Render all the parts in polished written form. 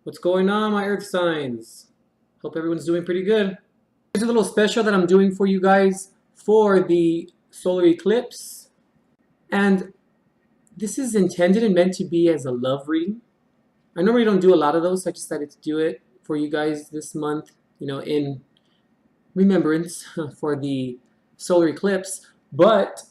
What's going on, my earth signs? Hope everyone's doing pretty good. Here's a little special that I'm doing for you guys for the solar eclipse. And this is intended and meant to be as a love reading. I normally don't do a lot of those, so I decided to do it for you guys this month, in remembrance for the solar eclipse. But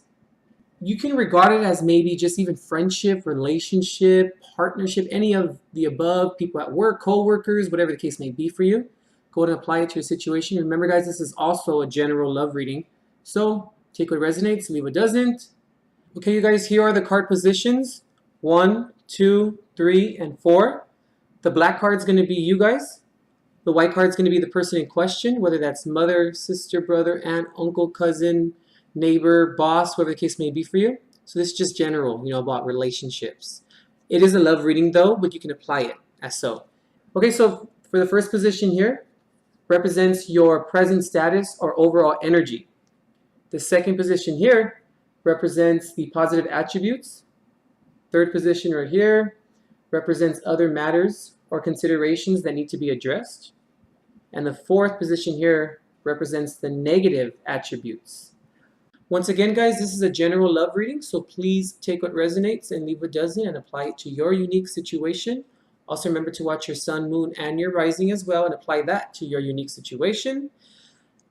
you can regard it as maybe just even friendship, relationship, partnership, any of the above, people at work, co-workers, whatever the case may be for you. Go ahead and apply it to your situation. Remember, guys, this is also a general love reading. So take what resonates, leave what doesn't. Okay, you guys, here are the card positions. 1, 2, 3, and 4. The black card is going to be you guys. The white card is going to be the person in question, whether that's mother, sister, brother, aunt, uncle, cousin, neighbor, boss, whatever the case may be for you. So this is just general, about relationships. It is a love reading though, but you can apply it as so. Okay, so for the first position here, represents your present status or overall energy. The second position here represents the positive attributes. Third position right here represents other matters or considerations that need to be addressed. And the fourth position here represents the negative attributes. Once again, guys, this is a general love reading, so please take what resonates and leave what doesn't and apply it to your unique situation. Also remember to watch your sun, moon, and your rising as well and apply that to your unique situation.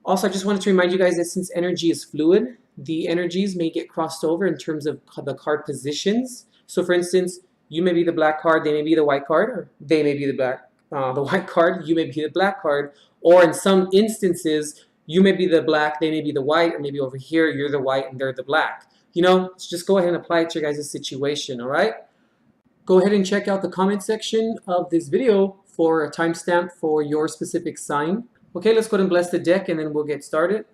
Also, I just wanted to remind you guys that since energy is fluid, the energies may get crossed over in terms of the card positions. So for instance, you may be the black card, they may be the white card, or they may be the white card, you may be the black card, or in some instances, you may be the black, they may be the white, or maybe over here you're the white and they're the black. So just go ahead and apply it to your guys' situation, all right? Go ahead and check out the comment section of this video for a timestamp for your specific sign. Okay, let's go ahead and bless the deck and then we'll get started.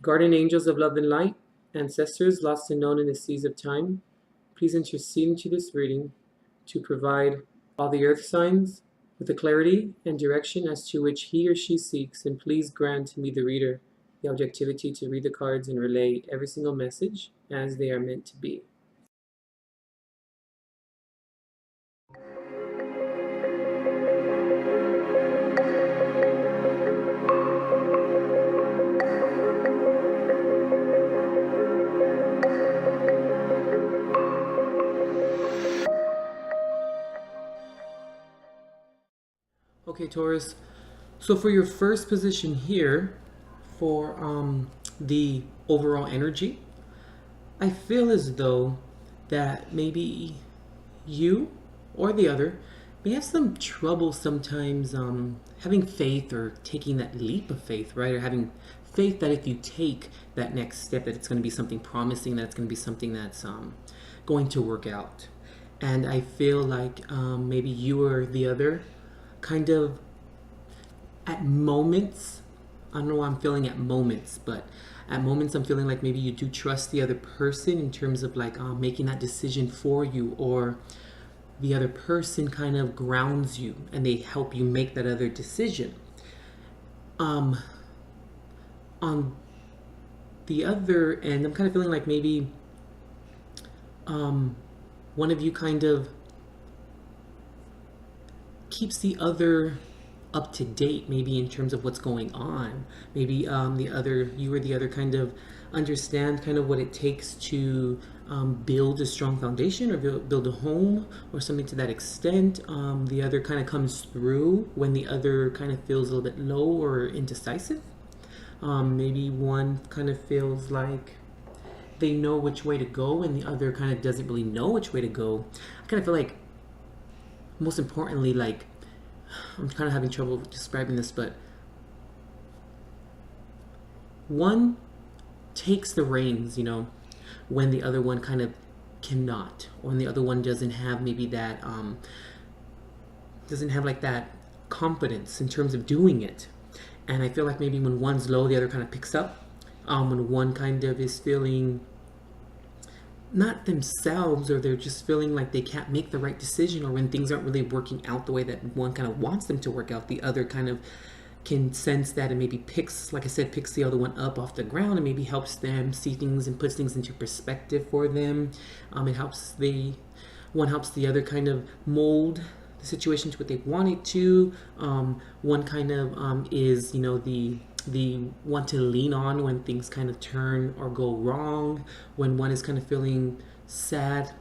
Guardian angels of love and light, ancestors lost and known in the seas of time, please intercede into this reading to provide all the earth signs with the clarity and direction as to which he or she seeks, and please grant me, the reader, the objectivity to read the cards and relay every single message as they are meant to be. Okay, Taurus, so for your first position here, for the overall energy, I feel as though that maybe you or the other may have some trouble sometimes having faith or taking that leap of faith, right? Or having faith that if you take that next step, that it's going to be something promising, that it's going to be something that's going to work out. And I feel like maybe you or the other kind of at moments, I don't know why I'm feeling at moments, but at moments I'm feeling like maybe you do trust the other person in terms of like making that decision for you, or the other person kind of grounds you and they help you make that other decision. On the other end, I'm kind of feeling like maybe one of you kind of keeps the other up to date, maybe in terms of what's going on. Maybe you or the other kind of understand kind of what it takes to build a strong foundation or build a home or something to that extent. The other kind of comes through when the other kind of feels a little bit low or indecisive. Maybe one kind of feels like they know which way to go and the other kind of doesn't really know which way to go. I kind of feel like, most importantly, like, I'm kind of having trouble describing this, but one takes the reins, when the other one kind of cannot, or when the other one doesn't have maybe that, doesn't have like that confidence in terms of doing it. And I feel like maybe when one's low, the other kind of picks up. When one kind of is feeling not themselves, or they're just feeling like they can't make the right decision, or when things aren't really working out the way that one kind of wants them to work out, the other kind of can sense that and maybe picks, like I said, picks the other one up off the ground and maybe helps them see things and puts things into perspective for them. It helps the one helps the other kind of mold the situation to what they want it to. One kind of is, you know, the one to lean on when things kind of turn or go wrong. When one is kind of feeling sad,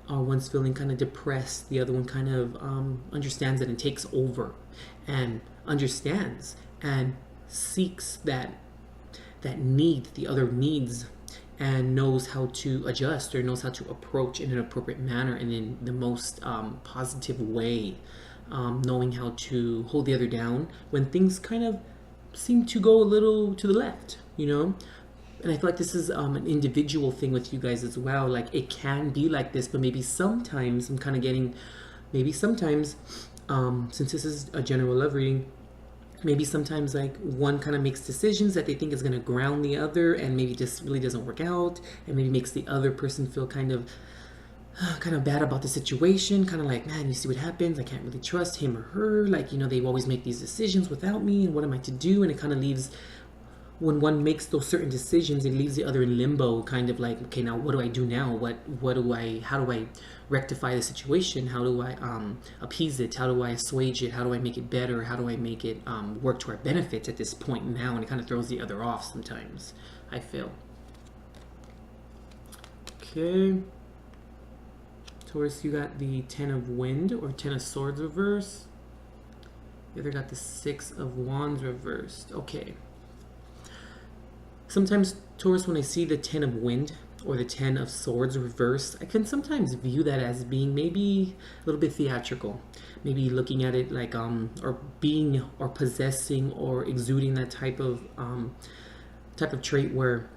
or one's feeling kind of depressed, the other one kind of understands it and takes over and understands and seeks that need the other needs, and knows how to adjust or knows how to approach in an appropriate manner and in the most positive way, knowing how to hold the other down when things kind of seem to go a little to the left, you know. And I feel like this is an individual thing with you guys as well. Like, it can be like this, but maybe sometimes I'm kind of getting, maybe sometimes, since this is a general love reading, maybe sometimes like one kind of makes decisions that they think is going to ground the other, and maybe just really doesn't work out, and maybe makes the other person feel kind of bad about the situation, kind of like, man, you see what happens, I can't really trust him or her, like, you know, they always make these decisions without me, and what am I to do? And it kind of leaves, when one makes those certain decisions, it leaves the other in limbo, kind of like, okay, now what do I do now? How do I rectify the situation? How do I appease it? How do I assuage it? How do I make it better? How do I make it work to our benefit at this point now? And it kind of throws the other off sometimes, I feel. Okay. Taurus, you got the 10 of Wind or 10 of Swords reversed. The other got the 6 of Wands reversed. Okay. Sometimes, Taurus, when I see the 10 of Wind or the 10 of Swords reversed, I can sometimes view that as being maybe a little bit theatrical. Maybe looking at it like, or being or possessing or exuding that type of trait where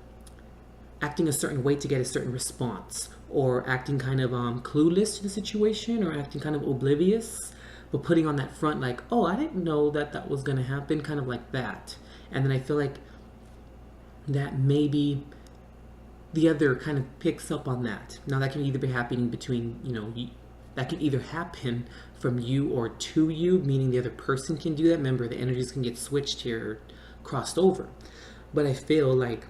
acting a certain way to get a certain response, or acting kind of clueless to the situation, or acting kind of oblivious, but putting on that front like, oh, I didn't know that was going to happen, kind of like that. And then I feel like that maybe the other kind of picks up on that. Now that can either be happening between, you know, that can either happen from you or to you, meaning the other person can do that. Remember, the energies can get switched here, crossed over. But I feel like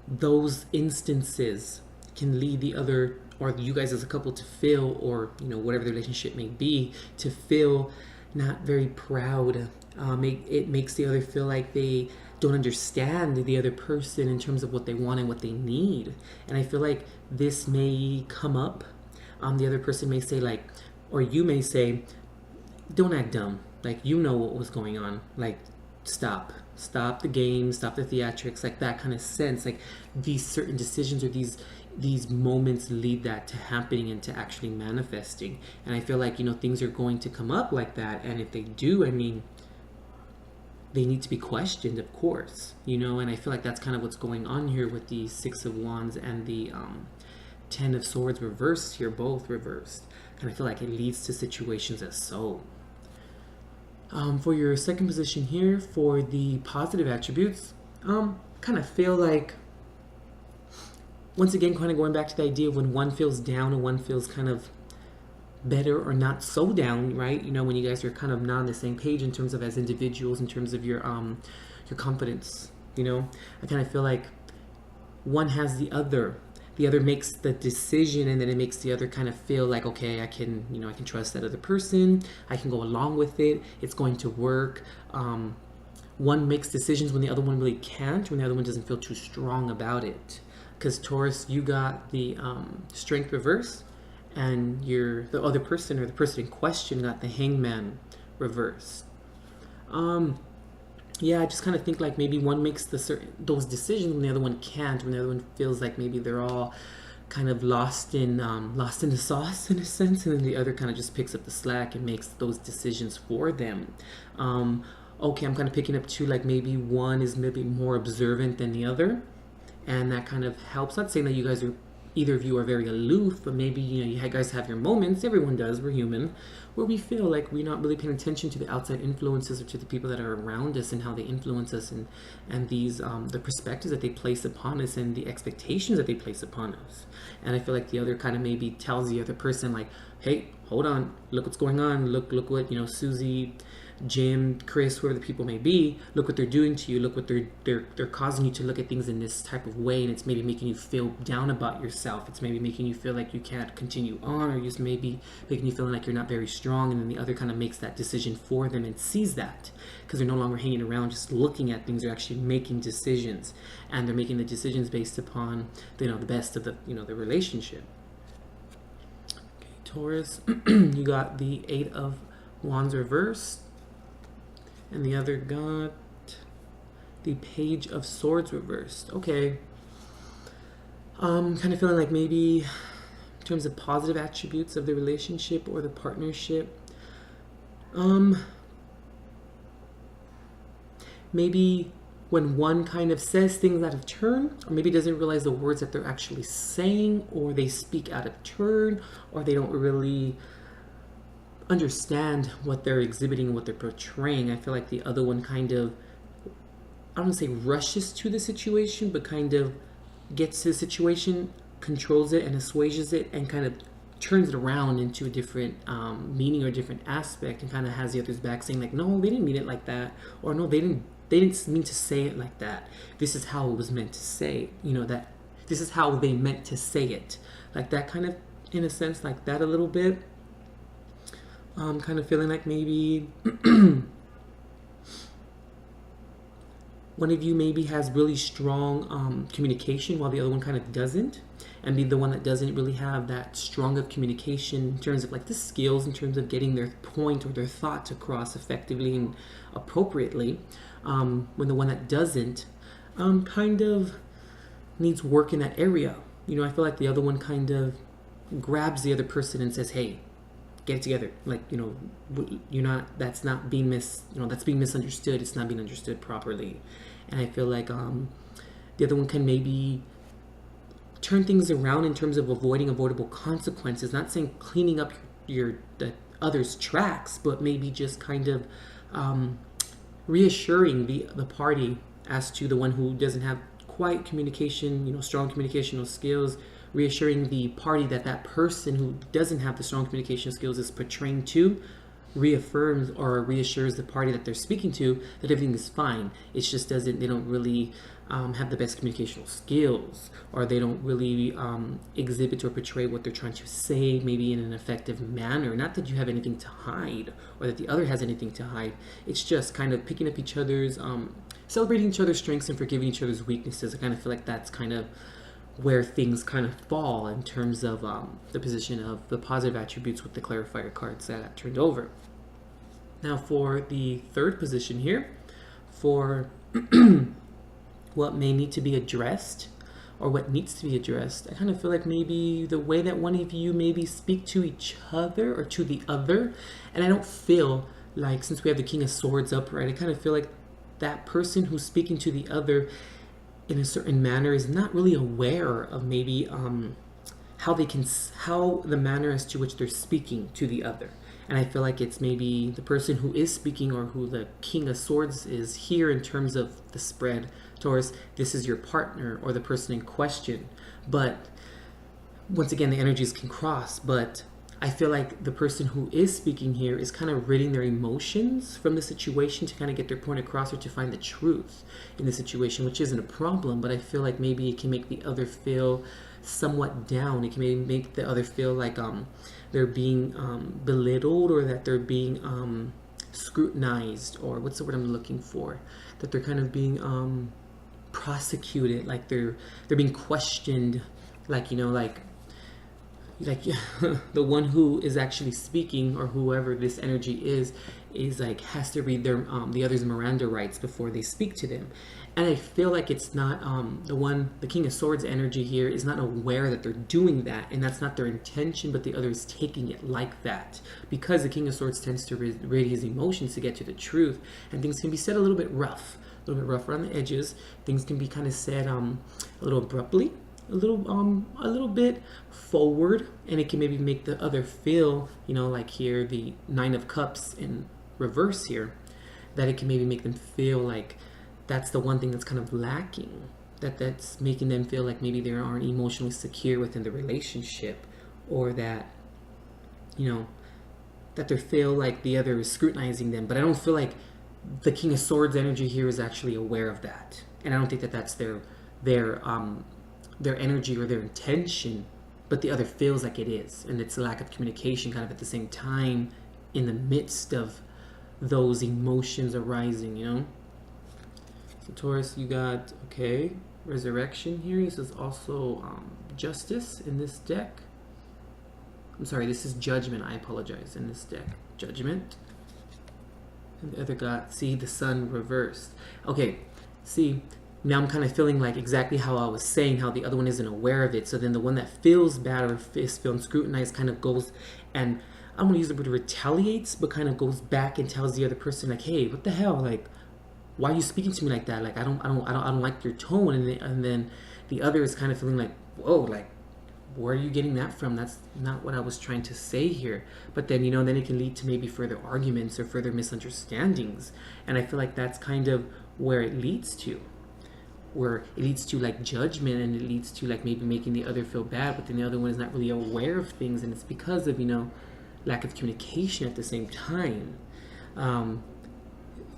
those instances can lead the other, or you guys as a couple, to feel, or, you know, whatever the relationship may be, to feel not very proud. It makes the other feel like they don't understand the other person in terms of what they want and what they need. And I feel like this may come up. The other person may say like, or you may say, don't act dumb. Like, you know what was going on. Like, stop the game, stop the theatrics, like that kind of sense. Like, these certain decisions or these moments lead that to happening and to actually manifesting. And I feel like, you know, things are going to come up like that. And if they do, I mean, they need to be questioned, of course, you know. And I feel like that's kind of what's going on here with the 6 of Wands and the 10 of Swords reversed here, both reversed. And I feel like it leads to situations as so. For your second position here, for the positive attributes, kind of feel like, once again, kind of going back to the idea of when one feels down and one feels kind of better or not so down, right? You know, when you guys are kind of not on the same page in terms of as individuals, in terms of your confidence, you know, I kind of feel like one has the other makes the decision, and then it makes the other kind of feel like, okay, I can trust that other person, I can go along with it, it's going to work. One makes decisions when the other one really can't, when the other one doesn't feel too strong about it. Because Taurus, you got the Strength reverse, and the other person, or the person in question, got the Hangman reversed. Yeah, I just kind of think like maybe one makes those decisions when the other one can't, when the other one feels like maybe they're all kind of lost in the sauce in a sense, and then the other kind of just picks up the slack and makes those decisions for them. Okay, I'm kind of picking up too, like maybe one is maybe more observant than the other, and that kind of helps. Not saying that you guys are, either of you are very aloof, but maybe, you know, you guys have your moments, everyone does, we're human, where we feel like we're not really paying attention to the outside influences or to the people that are around us and how they influence us, and these the perspectives that they place upon us and the expectations that they place upon us. And I feel like the other kind of maybe tells the other person like, hey, hold on, look what's going on, look what, you know, Susie, Jim, Chris, whoever the people may be, look what they're doing to you, look what they're causing you to look at things in this type of way, and it's maybe making you feel down about yourself. It's maybe making you feel like you can't continue on, or just maybe making you feeling like you're not very strong, and then the other kind of makes that decision for them and sees that, because they're no longer hanging around just looking at things. They're actually making decisions, and they're making the decisions based upon, you know, the best of the, you know, the relationship. Okay, Taurus, you got the 8 of Wands reversed. And the other got the Page of Swords reversed. Okay. Kind of feeling like maybe in terms of positive attributes of the relationship or the partnership, maybe when one kind of says things out of turn, or maybe doesn't realize the words that they're actually saying, or they speak out of turn, or they don't really understand what they're exhibiting, what they're portraying. I feel like the other one kind of, I don't want to say rushes to the situation, but kind of gets to the situation, controls it and assuages it, and kind of turns it around into a different meaning or a different aspect, and kind of has the other's back saying like, no, they didn't mean it like that, or no, they didn't mean to say it like that. This is how it was meant to say, you know, that this is how they meant to say it, like that kind of, in a sense, like that a little bit. Kind of feeling like maybe one of you maybe has really strong communication while the other one kind of doesn't, and be the one that doesn't really have that strong of communication in terms of like the skills, in terms of getting their point or their thoughts across effectively and appropriately, when the one that doesn't kind of needs work in that area. You know, I feel like the other one kind of grabs the other person and says, hey, get it together. Like, you know, you're not, that's not being that's being misunderstood. It's not being understood properly. And I feel like the other one can maybe turn things around in terms of avoiding avoidable consequences. Not saying cleaning up the other's tracks, but maybe just kind of reassuring the party as to the one who doesn't have quite communication, you know, strong communicational skills, reassuring the party that that person who doesn't have the strong communication skills is portraying to, reaffirms or reassures the party that they're speaking to that everything is fine. It's just they don't really have the best communicational skills, or they don't really exhibit or portray what they're trying to say maybe in an effective manner. Not that you have anything to hide or that the other has anything to hide. It's just kind of picking up each other's, celebrating each other's strengths and forgiving each other's weaknesses. I kind of feel like that's kind of where things kind of fall in terms of the position of the positive attributes with the clarifier cards that got turned over. Now for the third position here, for what may need to be addressed or what needs to be addressed, I kind of feel like maybe the way that one of you maybe speak to each other or to the other, and I don't feel like, since we have the King of Swords upright, I kind of feel like that person who's speaking to the other in a certain manner is not really aware of maybe how the manner as to which they're speaking to the other. And I feel like it's maybe the person who is speaking, or who the King of Swords is here in terms of the spread, Taurus, this is your partner or the person in question. But once again, the energies can cross, but I feel like the person who is speaking here is kind of ridding their emotions from the situation to kind of get their point across, or to find the truth in the situation, which isn't a problem, but I feel like maybe it can make the other feel somewhat down. It can maybe make the other feel like they're being belittled, or that they're being scrutinized, or what's the word I'm looking for? That they're kind of being prosecuted, like they're being questioned, like, you know, like the one who is actually speaking, or whoever this energy is like has to read their the other's Miranda rights before they speak to them. And I feel like it's not the King of Swords energy here is not aware that they're doing that, and that's not their intention, but the other is taking it like that, because the King of Swords tends to read his emotions to get to the truth, and things can be said a little bit rough, a little bit rough around the edges. Things can be kind of said a little abruptly, a little bit forward, and it can maybe make the other feel, you know, like here the 9 of Cups in reverse here, that it can maybe make them feel like that's the one thing that's kind of lacking, that's making them feel like maybe they aren't emotionally secure within the relationship, or that you know, that they feel like the other is scrutinizing them. But I don't feel like the King of Swords energy here is actually aware of that, and I don't think that that's their energy or their intention. But the other feels like it is, and it's a lack of communication, kind of at the same time, in the midst of those emotions arising. You know. So Taurus, you got okay, Resurrection here. This is also Justice in this deck. I'm sorry, this is Judgment. I apologize. In this deck, Judgment. And the other got, see, the Sun reversed. Okay, see, now I'm kind of feeling like exactly how I was saying, how the other one isn't aware of it. So then the one that feels bad or is feeling scrutinized kind of goes and, I don't want to use the word retaliates, but kind of goes back and tells the other person like, hey, what the hell? Like, why are you speaking to me like that? Like, I don't like your tone. And then the other is kind of feeling like, whoa, like, where are you getting that from? That's not what I was trying to say here. But then, you know, then it can lead to maybe further arguments or further misunderstandings. And I feel like that's kind of where it leads to. Where it leads to like judgment, and it leads to like maybe making the other feel bad, but then the other one is not really aware of things, and it's because of, you know, lack of communication at the same time.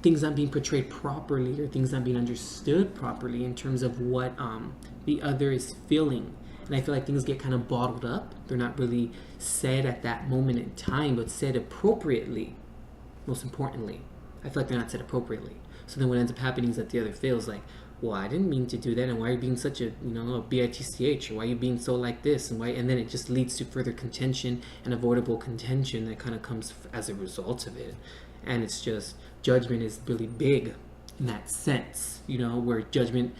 Things not being portrayed properly, or things not being understood properly in terms of what the other is feeling. And I feel like things get kind of bottled up. They're not really said at that moment in time, but said appropriately. Most importantly, I feel like they're not said appropriately. So then what ends up happening is that the other feels like, well, I didn't mean to do that, and why are you being such a, you know, a bitch, or why are you being so like this, and why, and then it just leads to further contention and avoidable contention that kind of comes as a result of it. And it's just, judgment is really big in that sense, you know, where judgment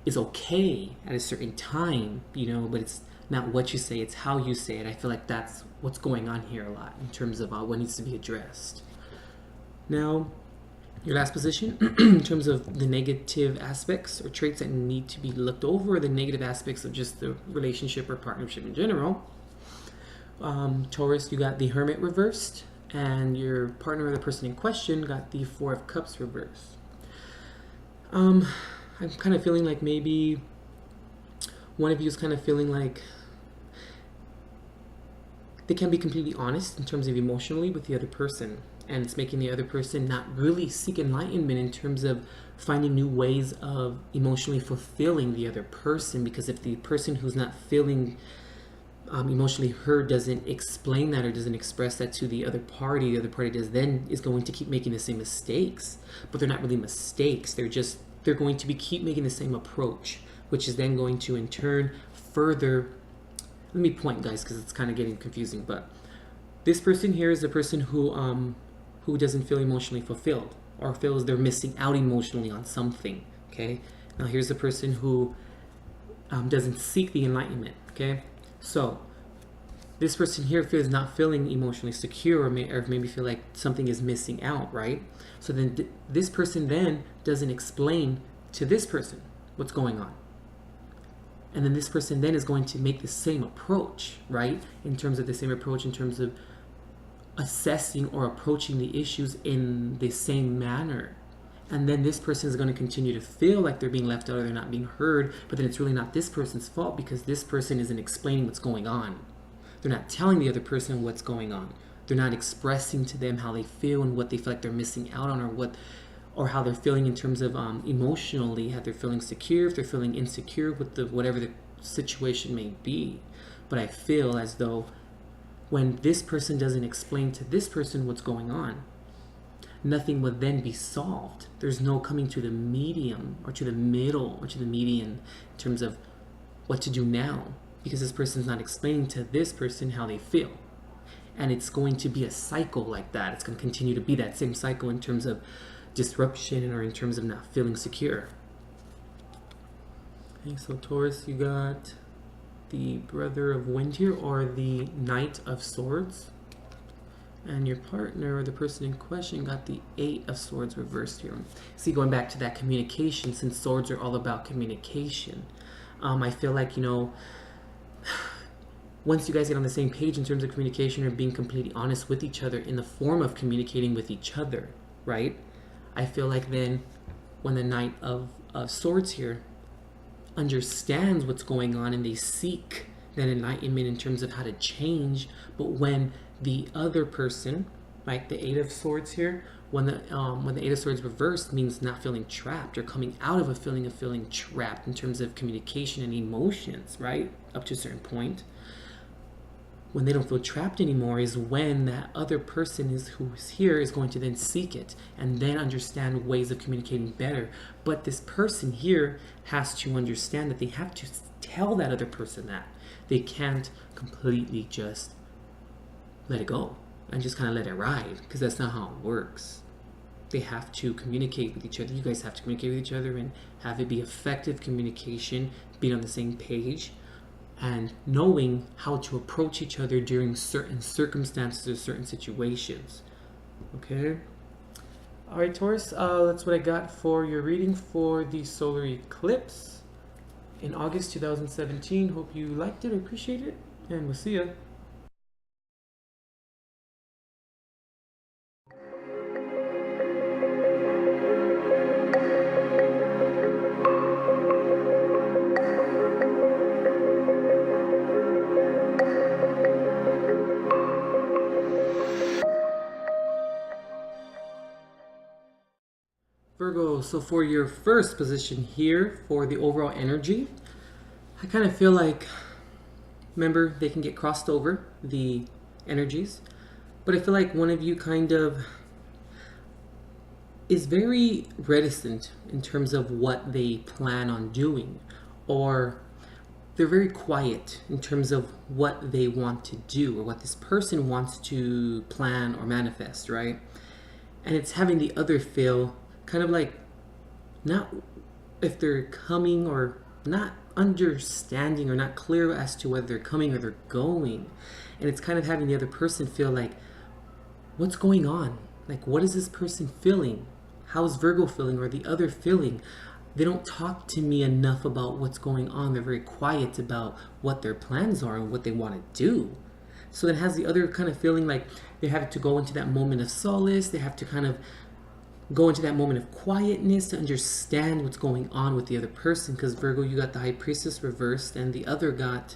is okay at a certain time, you know, but it's not what you say, it's how you say it. I feel like that's what's going on here a lot in terms of what needs to be addressed. Now, your last position, in terms of the negative aspects or traits that need to be looked over, the negative aspects of just the relationship or partnership in general. Taurus, you got the Hermit reversed, and your partner or the person in question got the Four of Cups reversed. I'm kind of feeling like maybe one of you is kind of feeling like they can be completely honest in terms of emotionally with the other person, and it's making the other person not really seek enlightenment in terms of finding new ways of emotionally fulfilling the other person. Because if the person who's not feeling emotionally heard doesn't explain that or doesn't express that to the other party does, then is going to keep making the same mistakes. But they're not really mistakes, they're going to keep making the same approach, which is then going to in turn further, let me point, guys, because it's kind of getting confusing. But this person here is the person who doesn't feel emotionally fulfilled, or feels they're missing out emotionally on something. Okay, now here's the person who doesn't seek the enlightenment. Okay, so this person here feels not feeling emotionally secure, or maybe feel like something is missing out, right? So then this person then doesn't explain to this person what's going on. And then this person then is going to make the same approach, right? In terms of the same approach, in terms of assessing or approaching the issues in the same manner. And then this person is going to continue to feel like they're being left out or they're not being heard, but then it's really not this person's fault because this person isn't explaining what's going on. They're not telling the other person what's going on. They're not expressing to them how they feel and what they feel like they're missing out on, or how they're feeling in terms of emotionally, how they're feeling secure, if they're feeling insecure with whatever the situation may be. But I feel as though when this person doesn't explain to this person what's going on, nothing would then be solved. There's no coming to the medium or to the middle or to the median in terms of what to do now, because this person's not explaining to this person how they feel. And it's going to be a cycle like that. It's going to continue to be that same cycle in terms of disruption or in terms of not feeling secure. Okay, so Taurus, you got the Brother of Wind here, or the Knight of Swords. And your partner or the person in question got the Eight of Swords reversed here. See, going back to that communication, since swords are all about communication, I feel like, you know, once you guys get on the same page in terms of communication or being completely honest with each other in the form of communicating with each other, right? I feel like then when the Knight of Swords here understands what's going on and they seek that enlightenment in terms of how to change, but when the other person, like the Eight of Swords here, when the Eight of Swords reversed means not feeling trapped or coming out of a feeling of feeling trapped in terms of communication and emotions, right? Up to a certain point. When they don't feel trapped anymore is when that other person who's here is going to then seek it and then understand ways of communicating better. But this person here has to understand that they have to tell that other person that. They can't completely just let it go and just kind of let it ride, because that's not how it works. They have to communicate with each other. You guys have to communicate with each other and have it be effective communication, being on the same page, and knowing how to approach each other during certain circumstances or certain situations. Okay? All right, Taurus, that's what I got for your reading for the solar eclipse in August 2017. Hope you liked it or appreciated it, and we'll see ya. Virgo, so for your first position here for the overall energy, I kind of feel like, remember, they can get crossed over, the energies, but I feel like one of you kind of is very reticent in terms of what they plan on doing, or they're very quiet in terms of what they want to do or what this person wants to plan or manifest, right? And it's having the other feel kind of like not if they're coming or not understanding or not clear as to whether they're coming or they're going. And it's kind of having the other person feel like, what's going on? Like, what is this person feeling? How's Virgo feeling or the other feeling? They don't talk to me enough about what's going on. They're very quiet about what their plans are and what they want to do. So it has the other kind of feeling like they have to go into that moment of solace. They have to kind of go into that moment of quietness to understand what's going on with the other person, because Virgo, you got the High Priestess reversed and the other got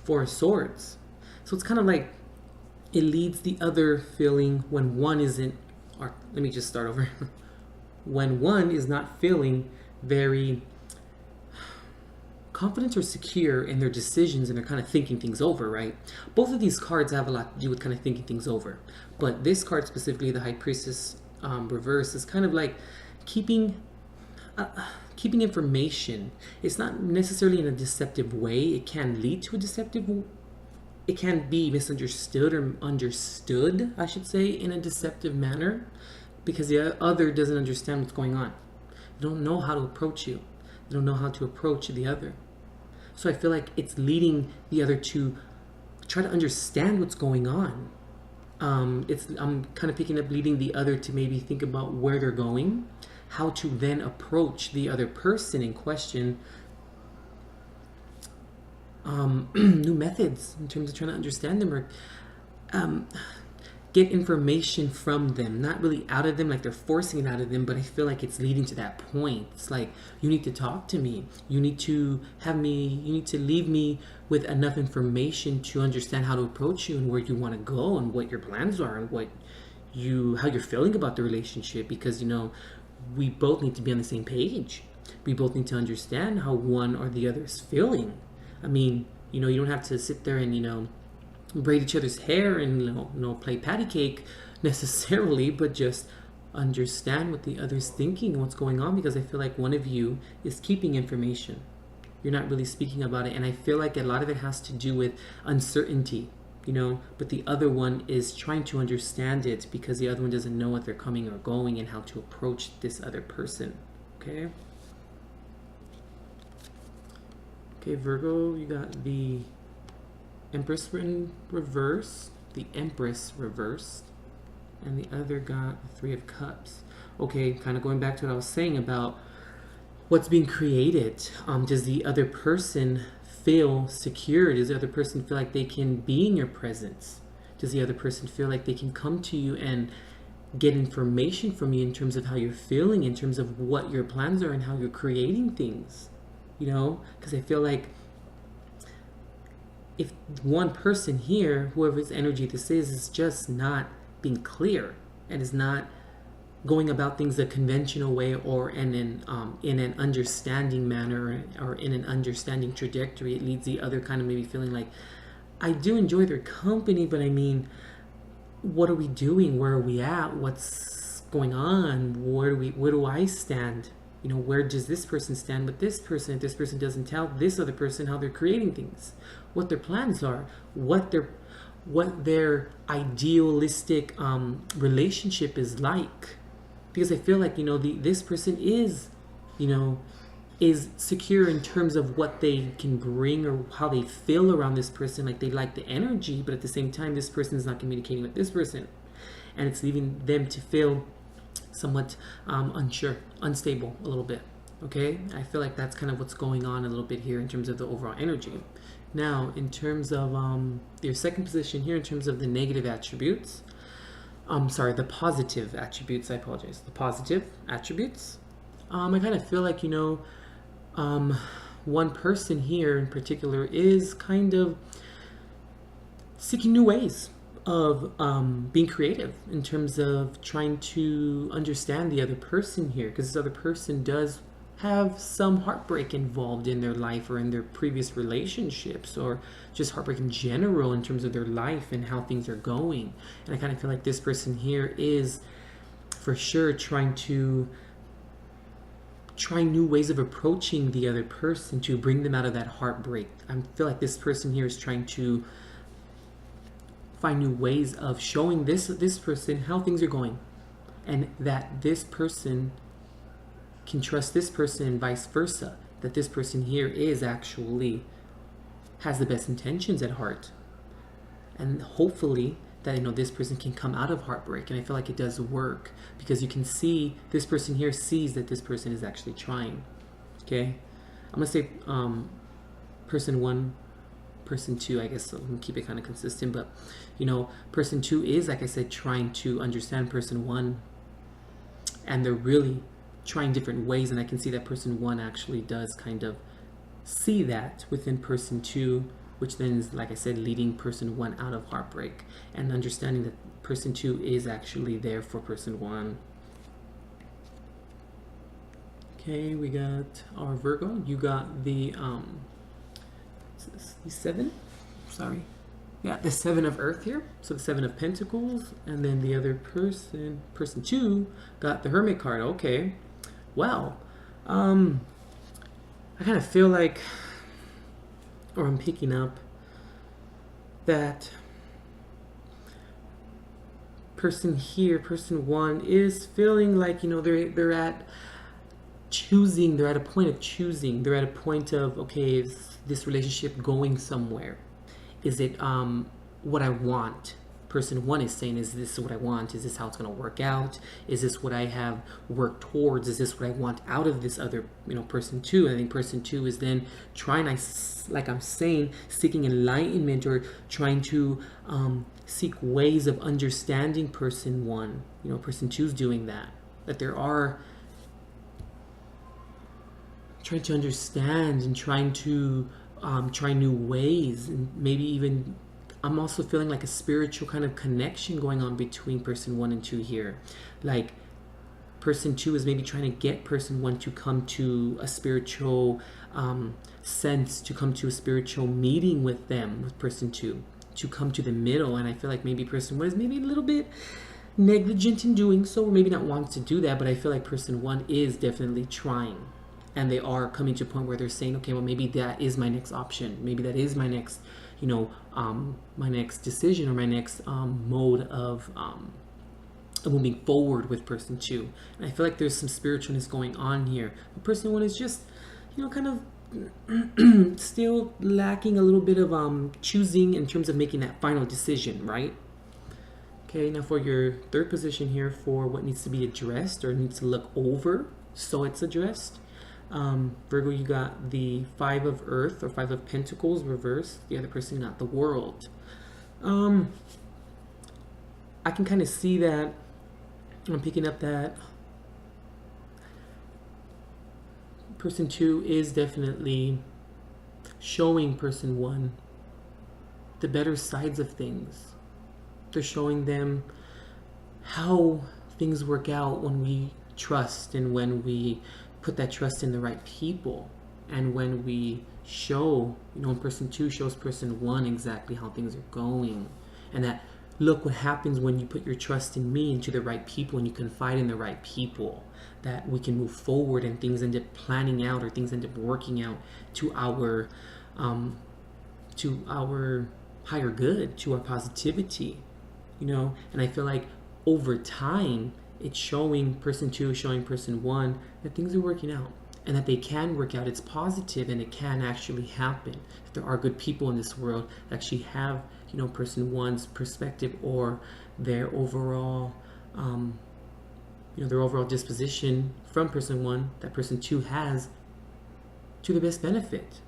Four of Swords. So it's kind of like it leads the other feeling when one isn't, or let me just start over. When one is not feeling very confident or secure in their decisions and they're kind of thinking things over, right? Both of these cards have a lot to do with kind of thinking things over. But this card specifically, the High Priestess reverse, is kind of like keeping information. It's not necessarily in a deceptive way. It can lead to a deceptive, it can be misunderstood or understood, I should say, in a deceptive manner, because the other doesn't understand what's going on. They don't know how to approach you. They don't know how to approach the other. So I feel like it's leading the other to try to understand what's going on. I'm kind of picking up leading the other to maybe think about where they're going, how to then approach the other person in question, new methods in terms of trying to understand them, or get information from them, not really out of them, like they're forcing it out of them, but I feel like it's leading to that point. It's like, you need to talk to me. You need to leave me with enough information to understand how to approach you and where you want to go and what your plans are and how you're feeling about the relationship, because, you know, we both need to be on the same page. We both need to understand how one or the other is feeling. I mean, you know, you don't have to sit there and, you know, braid each other's hair and, you know, play patty cake necessarily, but just understand what the other's thinking and what's going on, because I feel like one of you is keeping information. You're not really speaking about it, and I feel like a lot of it has to do with uncertainty, you know, but the other one is trying to understand it because the other one doesn't know what they're coming or going and how to approach this other person. Okay? Okay, Virgo, you got the Empress in reverse, the Empress reversed, and the other got the Three of Cups. Okay, kind of going back to what I was saying about what's being created. Does the other person feel secure? Does the other person feel like they can be in your presence? Does the other person feel like they can come to you and get information from you in terms of how you're feeling, in terms of what your plans are and how you're creating things? You know, because I feel like if one person here, whoever's energy this is just not being clear and is not going about things a conventional way or in an understanding manner or in an understanding trajectory, it leads the other kind of maybe feeling like, I do enjoy their company, but I mean, what are we doing? Where are we at? What's going on? Where do I stand? You know, where does this person stand with this person? If this person doesn't tell this other person how they're creating things, what their plans are, what their idealistic relationship is like. Because I feel like, you know, this person is, you know, is secure in terms of what they can bring or how they feel around this person. Like, they like the energy, but at the same time, this person is not communicating with this person. And it's leaving them to feel somewhat unsure, unstable a little bit. Okay? I feel like that's kind of what's going on a little bit here in terms of the overall energy. Now, in terms of your second position here, in terms of the negative attributes, the positive attributes, I apologize. The positive attributes, I kind of feel like, you know, one person here in particular is kind of seeking new ways of being creative in terms of trying to understand the other person here, because this other person does have some heartbreak involved in their life or in their previous relationships, or just heartbreak in general in terms of their life and how things are going. And I kind of feel like this person here is for sure trying new ways of approaching the other person to bring them out of that heartbreak. I feel like this person here is trying to find new ways of showing this person how things are going, and that this person can trust this person and vice versa, that this person here is actually has the best intentions at heart, and hopefully that, you know, this person can come out of heartbreak. And I feel like it does work, because you can see this person here sees that this person is actually trying. Okay, I'm gonna say person one, person two, I guess, so I'm gonna keep it kind of consistent, but you know, person two is, like I said, trying to understand person one, and they're really trying different ways, and I can see that person one actually does kind of see that within person two, which then is, like I said, leading person one out of heartbreak and understanding that person two is actually there for person one. Okay, we got our Virgo. You got the seven, sorry, yeah, the Seven of Earth here, so the Seven of Pentacles, and then the other person two, got the Hermit card. Okay, well, I kind of feel like, or I'm picking up that person here, person one, is feeling like, you know, they're at choosing, they're at a point of choosing, they're at a point of, okay, is this relationship going somewhere? Is it what I want? Person one is saying, is this what I want? Is this how it's going to work out? Is this what I have worked towards? Is this what I want out of this other, you know, person two? And I think person two is then trying, like I'm saying, seeking enlightenment, or trying to seek ways of understanding person one. You know, person two is doing that. That there are trying to understand and trying to try new ways, and maybe even I'm also feeling like a spiritual kind of connection going on between person one and two here. Like person two is maybe trying to get person one to come to a spiritual sense, to come to a spiritual meeting with them, with person two, to come to the middle. And I feel like maybe person one is maybe a little bit negligent in doing so, or maybe not wanting to do that, but I feel like person one is definitely trying. And they are coming to a point where they're saying, okay, well, maybe that is my next option. Maybe that is my next, you know, my next decision, or my next mode of moving forward with person two. And I feel like there's some spiritualness going on here. But person one is just, you know, kind of still lacking a little bit of choosing in terms of making that final decision, right? Okay, now for your third position here, for what needs to be addressed or needs to look over so it's addressed. Virgo, you got the Five of Earth, or Five of Pentacles reversed. The other person got the World. I can kind of see that. I'm picking up that person two is definitely showing person one the better sides of things. They're showing them how things work out when we trust, and when we put that trust in the right people, and when we show, you know, person 2 shows person 1 exactly how things are going, and that, look what happens when you put your trust in me and to the right people, and you confide in the right people, that we can move forward and things end up planning out, or things end up working out to our higher good, to our positivity, you know. And I feel like over time it's showing person 2 showing person 1 that things are working out, and that they can work out. It's positive, and it can actually happen. There are good people in this world that actually have, you know, person 1's perspective, or their overall you know, their overall disposition from person 1 that person 2 has, to the best benefit.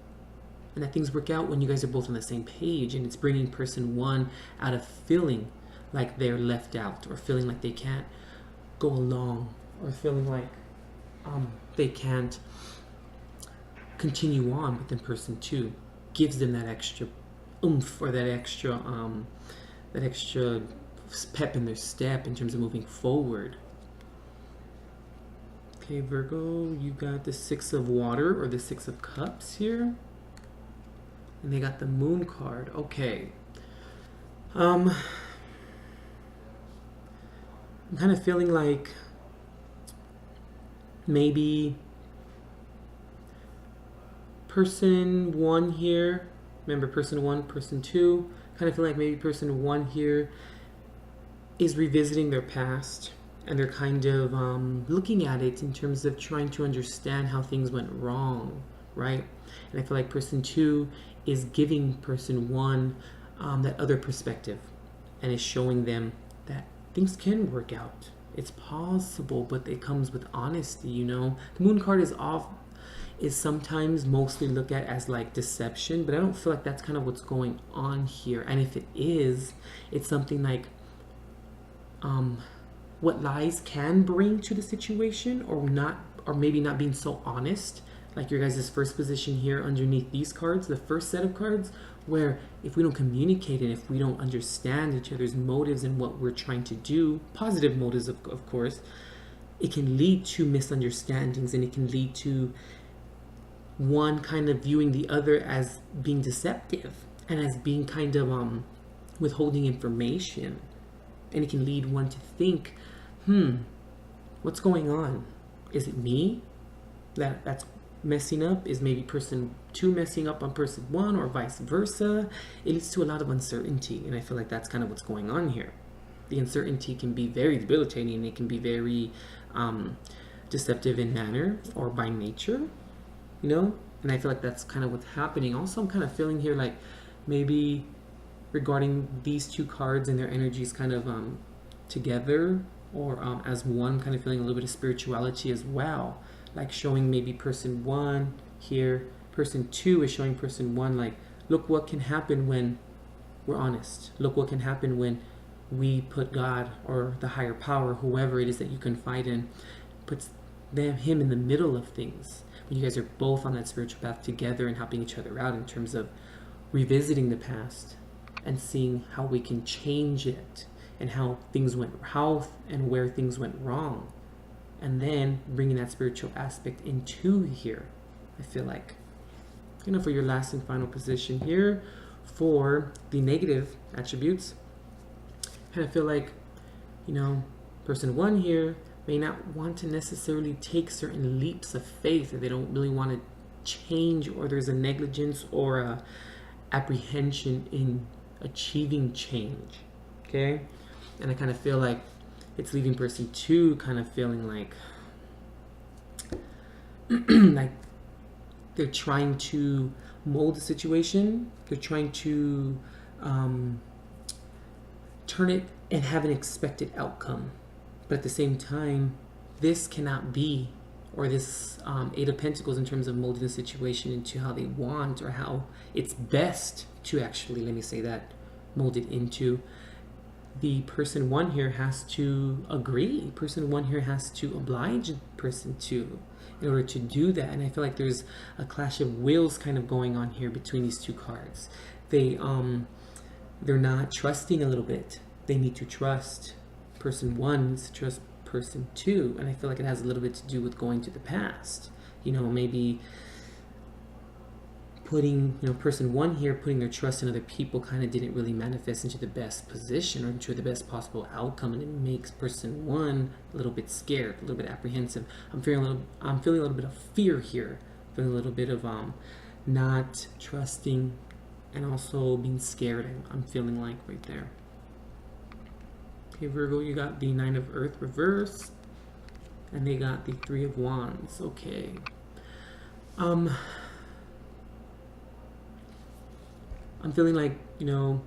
And that things work out when you guys are both on the same page, and it's bringing person 1 out of feeling like they're left out, or feeling like they can't go along, or feeling like they can't continue on. But then person 2 gives them that extra oomph, or that extra pep in their step in terms of moving forward. Okay, Virgo, you got the 6 of water, or the 6 of cups here, and they got the moon card. Okay, I'm kind of feeling like maybe person 1 here, remember person 1, person 2, kind of feel like maybe person 1 here is revisiting their past, and they're kind of looking at it in terms of trying to understand how things went wrong, right? And I feel like person 2 is giving person 1 that other perspective, and is showing them that things can work out. It's possible, but it comes with honesty, you know. The moon card is sometimes mostly looked at as like deception, but I don't feel like that's kind of what's going on here. And if it is, it's something like what lies can bring to the situation, or not, or maybe not being so honest, like your guys' first position here underneath these cards, the first set of cards, where if we don't communicate, and if we don't understand each other's motives and what we're trying to do, positive motives of course, it can lead to misunderstandings, and it can lead to one kind of viewing the other as being deceptive, and as being kind of withholding information. And it can lead one to think, what's going on? Is it me that's messing up? Is maybe person 2 messing up on person 1, or vice versa? It leads to a lot of uncertainty, and I feel like that's kind of what's going on here. The uncertainty can be very debilitating. It can be very deceptive in manner, or by nature, you know. And I feel like that's kind of what's happening. Also, I'm kind of feeling here like maybe regarding these 2 cards and their energies kind of together, or as one, kind of feeling a little bit of spirituality as well, like showing maybe person 1 here, person 2 is showing person 1 like, look what can happen when we're honest. Look what can happen when we put God, or the higher power, whoever it is that you confide in, puts him in the middle of things. When you guys are both on that spiritual path together, and helping each other out in terms of revisiting the past, and seeing how we can change it, and how things went, how and where things went wrong, and then bringing that spiritual aspect into here. I feel like, you know, for your last and final position here, for the negative attributes, kind of feel like, you know, person 1 here may not want to necessarily take certain leaps of faith, or they don't really want to change, or there's a negligence or a apprehension in achieving change. Okay, and I kind of feel like it's leaving person 2 kind of feeling like like they're trying to mold the situation, they're trying to turn it and have an expected outcome, but at the same time, this cannot be, or this 8 of Pentacles, in terms of molding the situation into how they want, or how it's best to actually, let me say that, mold it into. The person 1 here has to agree. Person 1 here has to oblige person 2 in order to do that. And I feel like there's a clash of wills kind of going on here between these 2 cards. They they're not trusting a little bit. They need to trust. Person 1 needs to trust person 2, and I feel like it has a little bit to do with going to the past. You know, maybe putting, you know, person 1 here, putting their trust in other people kind of didn't really manifest into the best position or into the best possible outcome, and it makes person 1 a little bit scared, a little bit apprehensive. I'm feeling a little bit of fear here. I'm feeling a little bit of not trusting and also being scared. I'm feeling like right there. Okay, Virgo, you got the 9 of Earth reverse, and they got the 3 of Wands. Okay. I'm feeling like, you know,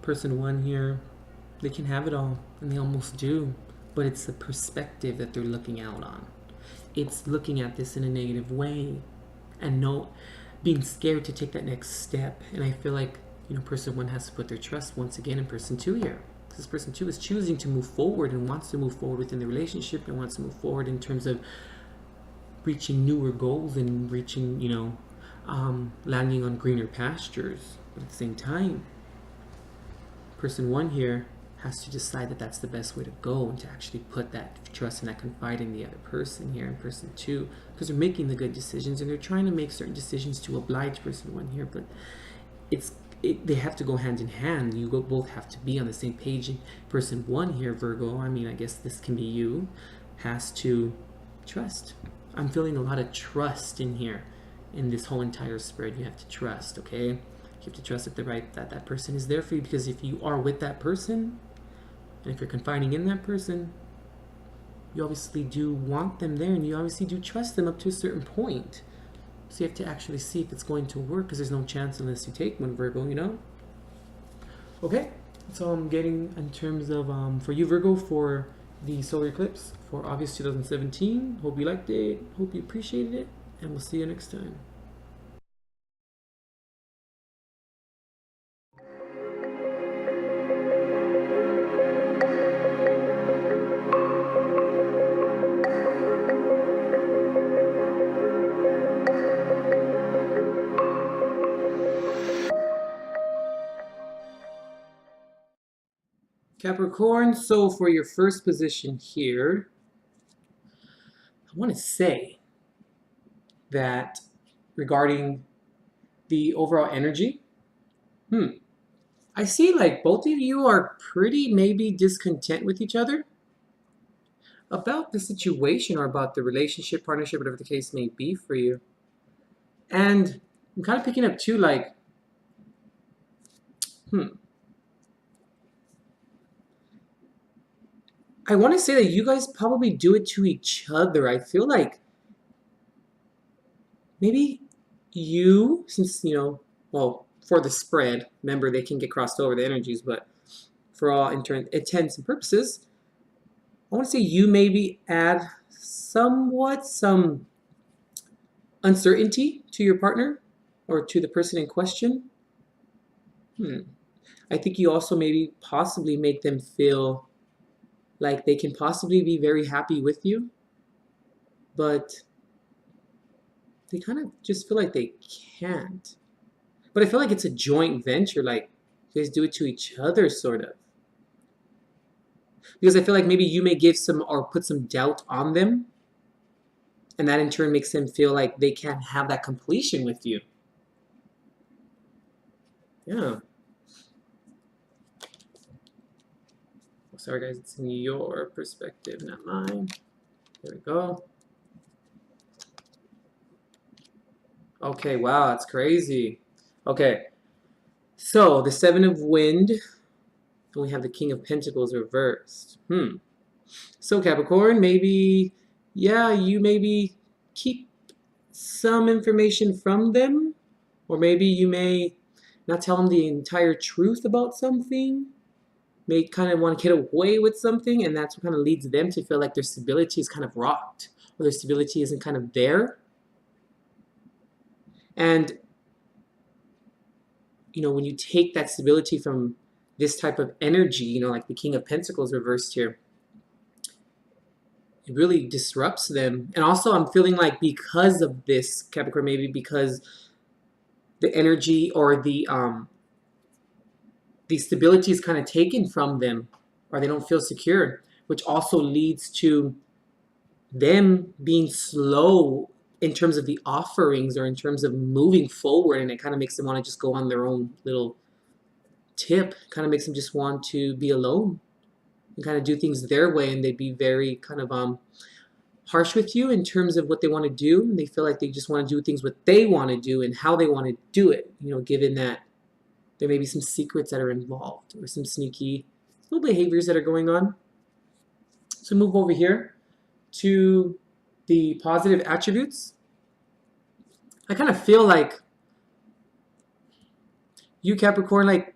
person 1 here, they can have it all, and they almost do, but it's the perspective that they're looking out on. It's looking at this in a negative way, and being scared to take that next step. And I feel like, you know, person 1 has to put their trust once again in person 2 here. This person 2 is choosing to move forward and wants to move forward within the relationship and wants to move forward in terms of reaching newer goals and reaching, you know, landing on greener pastures. But at the same time, person 1 here has to decide that that's the best way to go and to actually put that trust and that confide in the other person here in person 2, because they're making the good decisions and they're trying to make certain decisions to oblige person 1 here, but they have to go hand in hand. You both have to be on the same page. And person 1 here, Virgo, I mean, I guess this can be you, has to trust. I'm feeling a lot of trust in here. In this whole entire spread, you have to trust, okay? You have to trust that person is there for you, because if you are with that person, and if you're confiding in that person, you obviously do want them there, and you obviously do trust them up to a certain point. So you have to actually see if it's going to work, because there's no chance unless you take one, Virgo, you know? Okay, that's all I'm getting in terms of, for you, Virgo, for the solar eclipse for August 2017. Hope you liked it, hope you appreciated it, and we'll see you next time. Capricorn, so for your first position here, I want to say that regarding the overall energy, I see like both of you are pretty maybe discontent with each other about the situation or about the relationship, partnership, whatever the case may be for you. And I'm kind of picking up too, like, I want to say that you guys probably do it to each other. I feel like maybe you, since, you know, well, for the spread, remember they can get crossed over, the energies, but for all intents and purposes, I want to say you maybe add somewhat some uncertainty to your partner or to the person in question. I think you also maybe possibly make them feel like they can possibly be very happy with you, but they kind of just feel like they can't. But I feel like it's a joint venture, like you guys do it to each other, sort of. Because I feel like maybe you may give some or put some doubt on them, and that in turn makes them feel like they can't have that completion with you. Yeah. Sorry guys, it's in your perspective, not mine. There we go. Okay, wow, that's crazy. Okay, so the 7 of Wind, and we have the King of Pentacles reversed. So Capricorn, maybe, yeah, you maybe keep some information from them, or maybe you may not tell them the entire truth about something. May kind of want to get away with something, and that's what kind of leads them to feel like their stability is kind of rocked, or their stability isn't kind of there. And, you know, when you take that stability from this type of energy, you know, like the King of Pentacles reversed here, it really disrupts them. And also I'm feeling like because of this, Capricorn, maybe because the energy or the the stability is kind of taken from them, or they don't feel secure, which also leads to them being slow in terms of the offerings or in terms of moving forward, and it kind of makes them want to just go on their own little tip. Kind of makes them just want to be alone and kind of do things their way, and they'd be very kind of harsh with you in terms of what they want to do, and they feel like they just want to do things what they want to do and how they want to do it, you know, given that there may be some secrets that are involved or some sneaky little behaviors that are going on. So move over here to the positive attributes. I kind of feel like you, Capricorn, like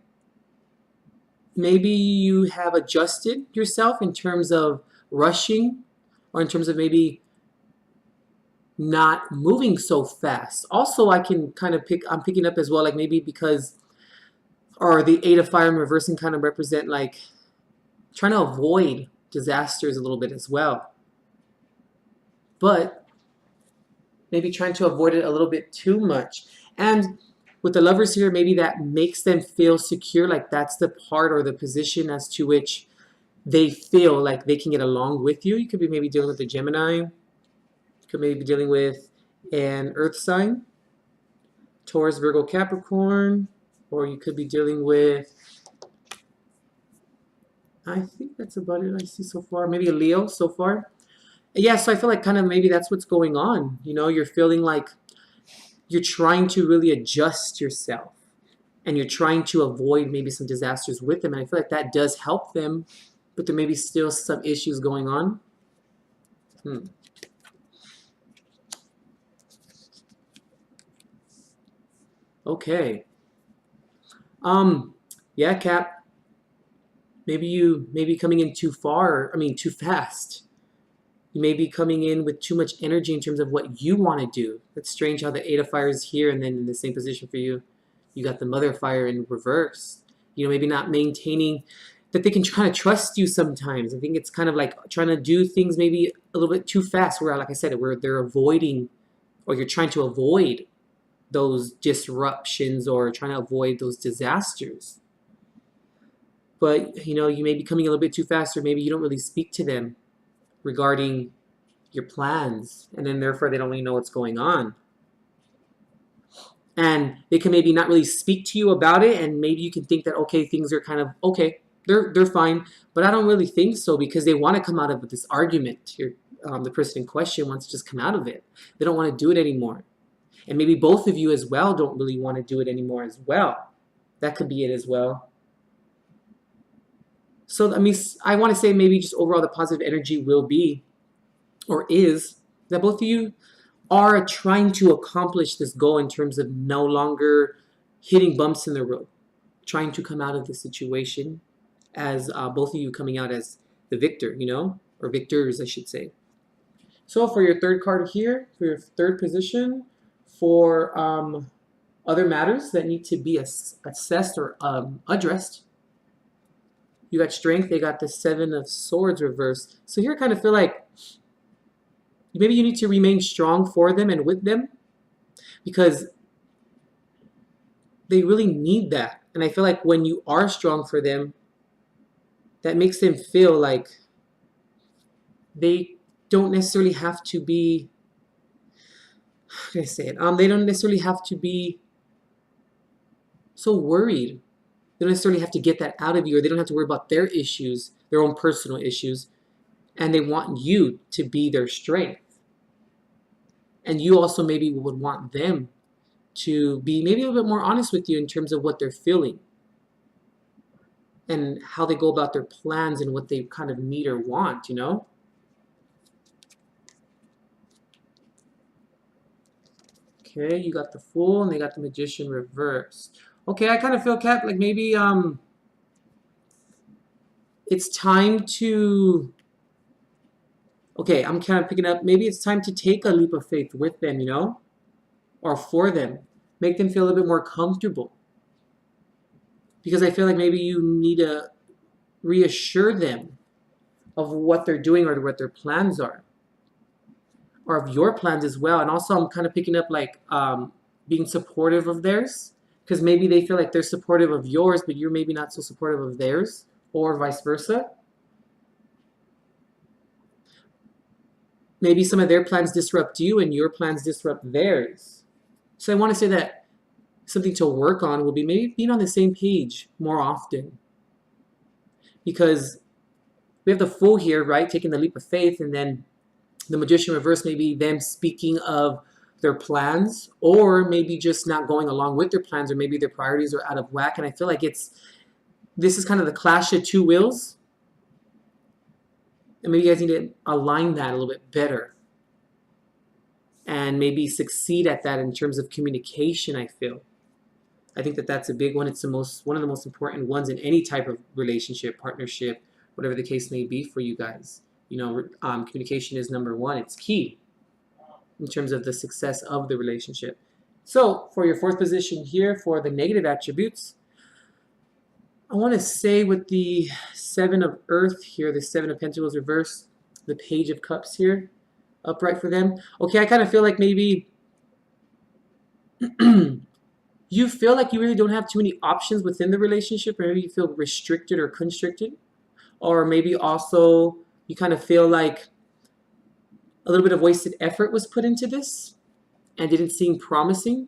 maybe you have adjusted yourself in terms of rushing, or in terms of maybe not moving so fast. Also, I can kind of I'm picking up as well, like maybe because, or the Eight of Fire in reverse can kind of represent like trying to avoid disasters a little bit as well. But maybe trying to avoid it a little bit too much. And with the Lovers here, maybe that makes them feel secure, like that's the part or the position as to which they feel like they can get along with you. You could be maybe dealing with a Gemini. You could maybe be dealing with an Earth sign, Taurus, Virgo, Capricorn, or you could be dealing with, I think that's about it I see so far, maybe a Leo so far. Yeah, so I feel like kind of maybe that's what's going on. You know, you're feeling like you're trying to really adjust yourself, and you're trying to avoid maybe some disasters with them, and I feel like that does help them, but there may be still some issues going on. Okay. Yeah, Cap. Maybe you may be coming in too far, too fast. You may be coming in with too much energy in terms of what you want to do. It's strange how the Eight of Fire is here, and then in the same position for you, you got the Mother of Fire in reverse. You know, maybe not maintaining that they can kind of trust you sometimes. I think it's kind of like trying to do things maybe a little bit too fast, where, like I said, where they're avoiding, or you're trying to avoid those disruptions or trying to avoid those disasters. But, you know, you may be coming a little bit too fast, or maybe you don't really speak to them regarding your plans, and then therefore they don't really know what's going on. And they can maybe not really speak to you about it, and maybe you can think that, okay, things are kind of, okay, they're fine, but I don't really think so, because they want to come out of this argument. The person in question wants to just come out of it. They don't want to do it anymore. And maybe both of you as well don't really want to do it anymore as well. That could be it as well. So, I want to say maybe just overall the positive energy will be, or is, that both of you are trying to accomplish this goal in terms of no longer hitting bumps in the road, trying to come out of the situation as both of you coming out as the victor, you know, or victors, I should say. So for your third card here, for your third position, for other matters that need to be assessed or addressed, you got Strength. They got the Seven of Swords reversed. So here I kind of feel like maybe you need to remain strong for them and with them, because they really need that. And I feel like when you are strong for them, that makes them feel like they don't necessarily have to be, how can I say it? They don't necessarily have to be so worried. They don't necessarily have to get that out of you, or they don't have to worry about their issues, their own personal issues. And they want you to be their strength. And you also maybe would want them to be maybe a little bit more honest with you in terms of what they're feeling and how they go about their plans and what they kind of need or want, you know? Okay, you got the Fool and they got the Magician reversed. Okay, I kind of feel, Cap, like maybe it's time to, okay, I'm kind of picking up, maybe it's time to take a leap of faith with them, you know, or for them. Make them feel a little bit more comfortable. Because I feel like maybe you need to reassure them of what they're doing or what their plans are. Or of your plans as well. And also I'm kind of picking up like being supportive of theirs. because maybe they feel like they're supportive of yours, but you're maybe not so supportive of theirs, or vice versa. Maybe some of their plans disrupt you and your plans disrupt theirs. So I want to say that something to work on will be maybe being on the same page more often. Because we have the Fool here, right? Taking the leap of faith, and then the Magician reverse, maybe them speaking of their plans, or maybe just not going along with their plans, or maybe their priorities are out of whack. And I feel like this is kind of the clash of two wills. And maybe you guys need to align that a little bit better. And maybe succeed at that in terms of communication, I feel. I think that that's a big one. It's one of the most important ones in any type of relationship, partnership, whatever the case may be for you guys. You know, communication is number one. It's key in terms of the success of the relationship. So for your fourth position here, for the negative attributes, I want to say with the Seven of Earth here, the Seven of Pentacles reverse, the Page of Cups here, upright for them. Okay, I kind of feel like maybe you feel like you really don't have too many options within the relationship, or maybe you feel restricted or constricted, or maybe also you kind of feel like a little bit of wasted effort was put into this and didn't seem promising.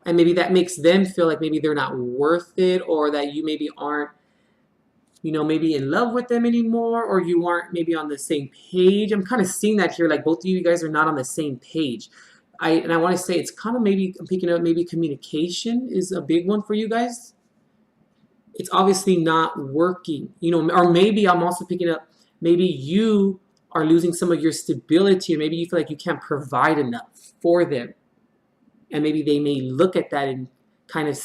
And maybe that makes them feel like maybe they're not worth it, or that you maybe aren't, you know, maybe in love with them anymore, or you aren't maybe on the same page. I'm kind of seeing that here, like both of you guys are not on the same page. And I want to say it's kind of maybe, I'm picking up maybe communication is a big one for you guys. It's obviously not working, you know, or maybe I'm also picking up maybe you are losing some of your stability, or maybe you feel like you can't provide enough for them. And maybe they may look at that and kind of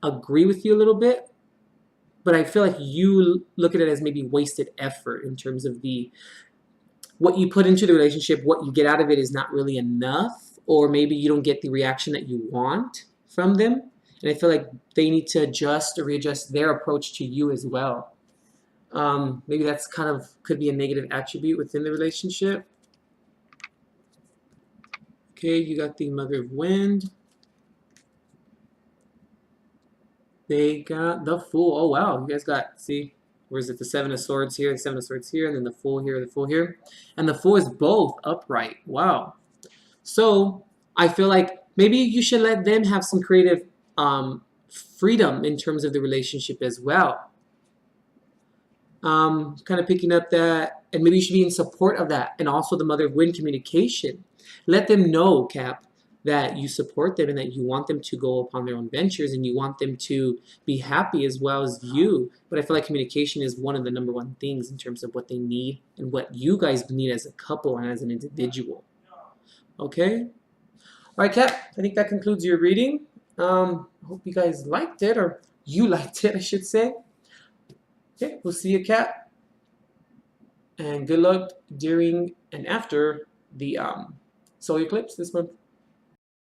agree with you a little bit. But I feel like you look at it as maybe wasted effort in terms of what you put into the relationship, what you get out of it is not really enough, or maybe you don't get the reaction that you want from them. And I feel like they need to adjust or readjust their approach to you as well. Maybe that's kind of could be a negative attribute within the relationship. Okay, you got the Mother of Wind. They got the Fool. Oh, wow. You guys got, see, where is it? The Seven of Swords here, the Seven of Swords here, and then the Fool here, the Fool here. And the Fool is both upright. Wow. So I feel like maybe you should let them have some creative freedom in terms of the relationship as well. Kind of picking up that, and maybe you should be in support of that. And also the Mother of Wind, communication. Let them know, Cap, that you support them and that you want them to go upon their own ventures and you want them to be happy as well as you. But I feel like communication is one of the number one things in terms of what they need and what you guys need as a couple and as an individual. Okay? All right, Cap, I think that concludes your reading. I hope you guys liked it, or you liked it, I should say. Okay, we'll see you, Cap. And good luck during and after the solar eclipse this month.